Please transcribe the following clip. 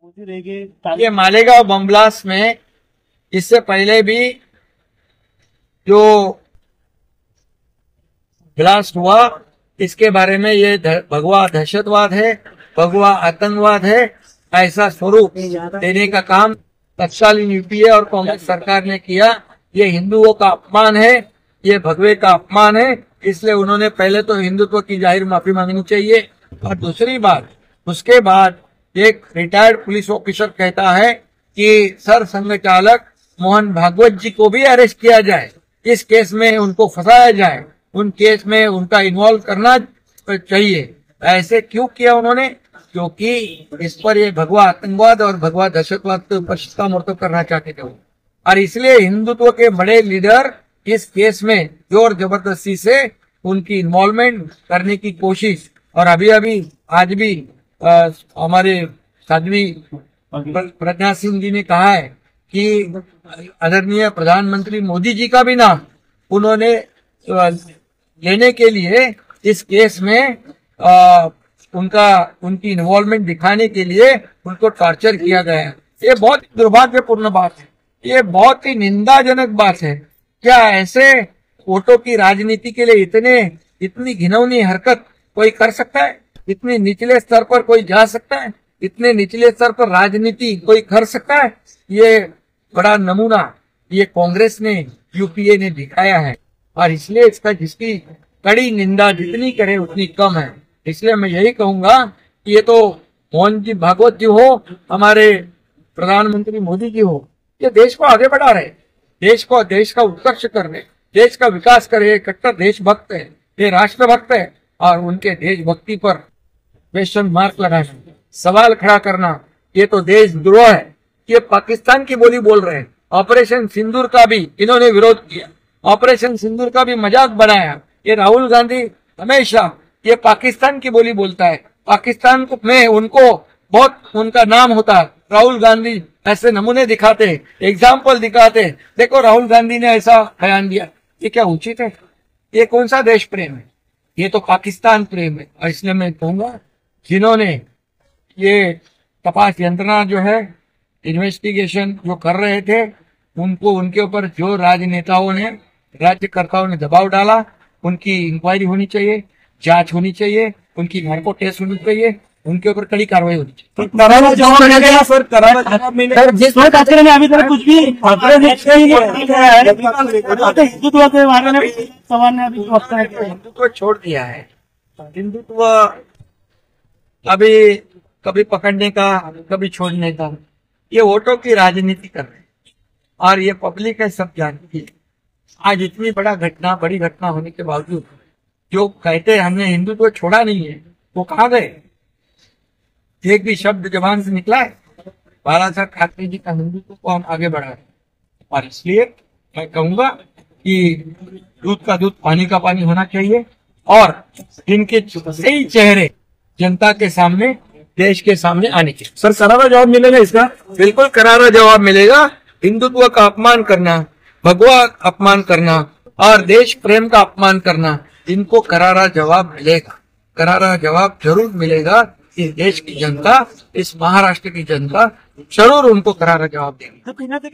ये Malegaon bomb blast में इससे पहले भी जो ब्लास्ट हुआ इसके बारे में ये भगवा दहशतवाद है, भगवा आतंकवाद है, ऐसा स्वरूप देने का काम तत्कालीन यूपीए और कांग्रेस सरकार ने किया। ये हिंदुओं का अपमान है, ये भगवे का अपमान है। इसलिए उन्होंने पहले तो हिंदुत्व की जाहिर माफी मांगनी चाहिए। और दूसरी बात, उसके बाद एक रिटायर्ड पुलिस ऑफिसर कहता है कि सर संघचालक मोहन भागवत जी को भी अरेस्ट किया जाए, इस केस में उनको फंसाया जाए, उन केस में उनका इन्वॉल्व करना चाहिए। ऐसे क्यों किया उन्होंने? क्योंकि इस पर ये भगवा आतंकवाद और भगवा दहशतवाद के ऊपर शिक्कामोर्तब करना चाहते थे वो। और इसलिए हिंदुत्व के बड़े लीडर इस केस में जोर जबरदस्ती से उनकी इन्वॉल्वमेंट करने की कोशिश। और अभी आज भी हमारे साध्वी प्रज्ञा सिंह जी ने कहा है कि आदरणीय प्रधानमंत्री मोदी जी का भी नाम उन्होंने लेने के लिए इस केस में उनकी इन्वॉल्वमेंट दिखाने के लिए उनको टॉर्चर किया गया है। ये बहुत दुर्भाग्यपूर्ण बात है, ये बहुत ही निंदाजनक बात है। क्या ऐसे वोटों की राजनीति के लिए इतनी घिनौनी हरकत कोई कर सकता है? इतने निचले स्तर पर कोई जा सकता है? इतने निचले स्तर पर राजनीति कोई कर सकता है? ये बड़ा नमूना ये कांग्रेस ने, यूपीए ने दिखाया है। और इसलिए इसका जिसकी कड़ी निंदा जितनी करे उतनी कम है। इसलिए मैं यही कहूंगा कि ये तो मोहन जी भागवत जी हो, हमारे प्रधानमंत्री मोदी जी हो, ये देश को आगे बढ़ा रहे, देश का उत्कर्ष कर रहे, देश का विकास कर रहे, कट्टर देशभक्त है, ये राष्ट्रभक्त है। और उनके देशभक्ति पर क्वेश्चन मार्क लगाना, सवाल खड़ा करना, ये तो देशद्रोह है। ये पाकिस्तान की बोली बोल रहे हैं। ऑपरेशन सिंदूर का भी इन्होंने विरोध किया, ऑपरेशन सिंदूर का भी मजाक बनाया। ये राहुल गांधी हमेशा ये पाकिस्तान की बोली बोलता है, पाकिस्तान में उनको बहुत उनका नाम होता है। राहुल गांधी ऐसे नमूने दिखाते, एग्जाम्पल दिखाते, देखो राहुल गांधी ने ऐसा बयान दिया। ये क्या उचित है? ये कौन सा देश प्रेम है? ये तो पाकिस्तान प्रेम है। और इसलिए मैं कहूंगा जिन्होंने ये तपास यंत्रणा जो है, इन्वेस्टिगेशन जो कर रहे थे, उनको उनके ऊपर जो राजनेताओं ने, राज्यकर्ताओं ने दबाव डाला, उनकी इंक्वायरी होनी चाहिए, जांच होनी चाहिए, उनकी नार्को टेस्ट होनी चाहिए, उनके ऊपर कड़ी कार्रवाई होनी चाहिए। करारा जवाब मिलेगा सर, करारा जवाब मिलेगा। जिस वक्त आखिर में अभी तक कुछ भी हिंदुत्व के बारे में सवाल ने अभी हिंदुत्व छोड़ दिया है। हिंदुत्व अभी कभी पकड़ने का, कभी छोड़ने का, ये वोटों की राजनीति कर रहे हैं। और ये पब्लिक है, सब जानती है। आज इतनी बड़ी घटना होने के बावजूद जो कहते हैं हमने हिंदुत्व छोड़ा नहीं है, वो कहाँ गए? एक भी शब्द जबान से निकला है? बालासाहेब ठाकरे जी का हिंदुत्व को हम आगे बढ़ा रहे हैं। और इसलिए मैं कहूंगा कि दूध का दूध, पानी का पानी होना चाहिए। और इनके सही चेहरे जनता के सामने, देश के सामने आने चाहिए। सर करारा जवाब मिलेगा इसका? बिल्कुल करारा जवाब मिलेगा। हिंदुत्व का अपमान करना, भगवा अपमान करना और देश प्रेम का अपमान करना, इनको करारा जवाब मिलेगा। करारा जवाब जरूर मिलेगा। इस देश की जनता, इस महाराष्ट्र की जनता जरूर उनको करारा जवाब देगी।